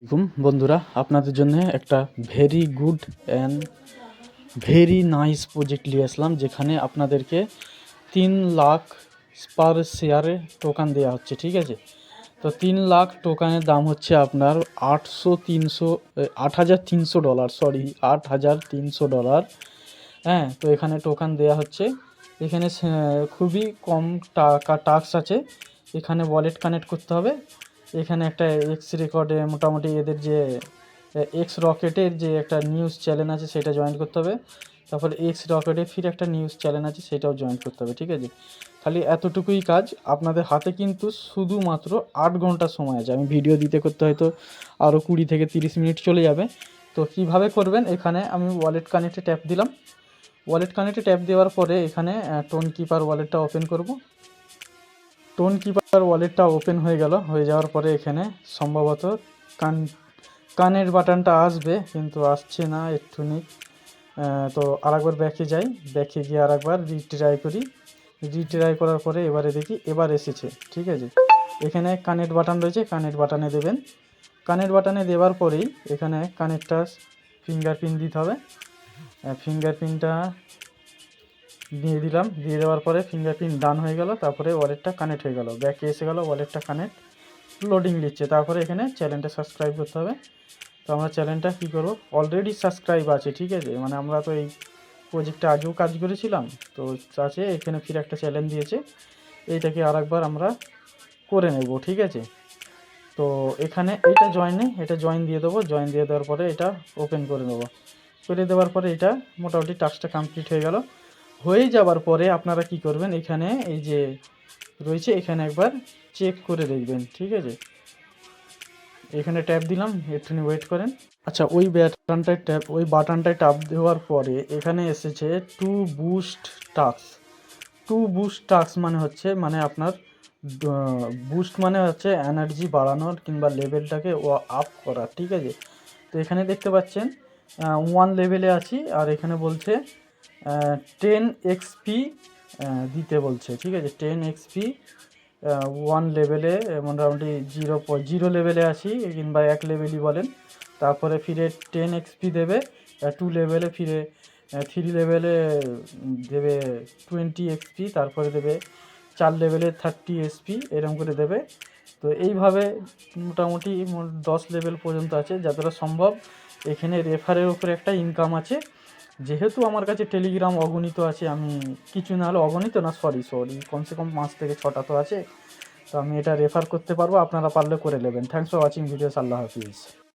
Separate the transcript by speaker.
Speaker 1: বন্ধুরা, আপনাদের জন্য একটা very good and very nice project নিয়ে আসলাম, যেখানে আপনাদেরকে 3 লাখ পার শেয়ারে টোকান দেওয়া হচ্ছে। ঠিক আছে, তো 3 লাখ টোকানের দাম হচ্ছে আপনার $8,300, সরি $8,300। হ্যাঁ, তো এখানে টোকান দেওয়া হচ্ছে। এখানে খুবই কম টাকা টাস্ক আছে। এখানে ওয়ালেট কানেক্ট করতে হবে। এখানে একটা এক্স রেকর্ডে মোটামুটি এদের যে এক্স রকেটের যে একটা নিউজ চ্যানেল আছে সেটা জয়েন করতে হবে। তারপর এক্স রকেটে ফির একটা নিউজ চ্যানেল আছে সেটাও জয়েন করতে হবে। ঠিক আছে, খালি এতটুকুই কাজ। আপনাদের হাতে কিন্তু শুধুমাত্র 8 ঘন্টা সময় আছে। আমি ভিডিও দিতে করতে হয়তো আরও 20 থেকে 30 মিনিট চলে যাবে। তো কীভাবে করবেন, এখানে আমি ওয়ালেট কানেক্টে ট্যাপ দিলাম। ওয়ালেট কানেক্টে ট্যাপ দেওয়ার পরে এখানে টোন কিপার ওয়ালেটটা ওপেন করব। টোন কিপার ওয়ালেটটা ওপেন হয়ে গেল। হয়ে যাওয়ার পরে এখানে সম্ভবত কানের বাটনটা আসবে, কিন্তু আসছে না একটুনি। তো আরেকবার ব্যাকে যাই, ব্যাকে গিয়ে আরেকবার রিট্রাই করি। রিট্রাই করার পরে এবারে দেখি এবার এসেছে। ঠিক আছে, এখানে কানেক্ট বাটন রয়েছে, কানেক্ট বাটনে দেবেন। কানেক্ট বাটনে দেওয়ার পরেই এখানে কানেক্টটা ফিঙ্গারপ্রিন্ট দিতে হবে। ফিঙ্গারপ্রিন্টটা দিয়ে দিলাম। দিয়ে দেওয়ার পরে ফিঙ্গারপ্রিন্ট ডান হয়ে গেল। তারপরে ওয়ালেটটা কানেক্ট হয়ে গেল, ব্যাকে এসে গেল, ওয়ালেটটা কানেক্ট, লোডিং নিচ্ছে। তারপরে এখানে চ্যানেলটা সাবস্ক্রাইব করতে হবে। তো আমরা চ্যানেলটা কী করবো, অলরেডি সাবস্ক্রাইব আছে। ঠিক আছে, মানে আমরা তো এই প্রজেক্টে আগেও কাজ করেছিলাম, তো আছে এখানে ফির একটা চ্যালেঞ্জ দিয়েছে, এইটাকে আরেকবার আমরা করে নেব। ঠিক আছে, তো এখানে এটা এটা জয়েন দিয়ে দেবো। জয়েন দিয়ে দেওয়ার পরে এটা ওপেন করে নেবো। করে দেওয়ার পরে এটা মোটামুটি টাস্কটা কমপ্লিট হয়ে গেল। হয়ে যাওয়ার পরে আপনারা কি করবেন, এখানে এই যে রয়েছে এখানে একবার চেক করে দেখবেন। ঠিক আছে, এখানে ট্যাপ দিলাম, একটুখানি ওয়েট করেন। আচ্ছা, ওই বাটনটায় ট্যাপ দেওয়ার পরে এখানে এসেছে two boost task. Two boost task মানে হচ্ছে, মানে আপনার বুস্ট মানে হচ্ছে এনার্জি বাড়ানোর কিংবা লেভেলটাকে আপ করা। ঠিক আছে, তো এখানে দেখতে পাচ্ছেন 1 লেভেলে আছি, আর এখানে বলছে 10 এক্সপি দিতে বলছে। ঠিক আছে, 10 এক্সপি 1 লেভেলে, মোটামুটি 0 লেভেলে আছি কিংবা 1 লেভেলই বলেন। তারপরে ফিরে 10 এক্সপি দেবে। 2 লেভেলে ফিরে 3 লেভেলে দেবে 20 এক্সপি। তারপরে দেবে 4 লেভেলে 30 এসপি, এরকম করে দেবে। তো এইভাবে মোটামুটি 10 লেভেল পর্যন্ত আছে যতটা সম্ভব। এখানে রেফারের উপরে একটা ইনকাম আছে। যেহেতু আমার কাছে টেলিগ্রাম অগণিত আছে, আমি কিছু না হলে অগণিত না, সরি কমসে কম 5 থেকে 6টা তো আছে। তো আমি এটা রেফার করতে পারবো, আপনারা পারলে করে নেবেন। Thanks for watching videos. Allah Hafiz.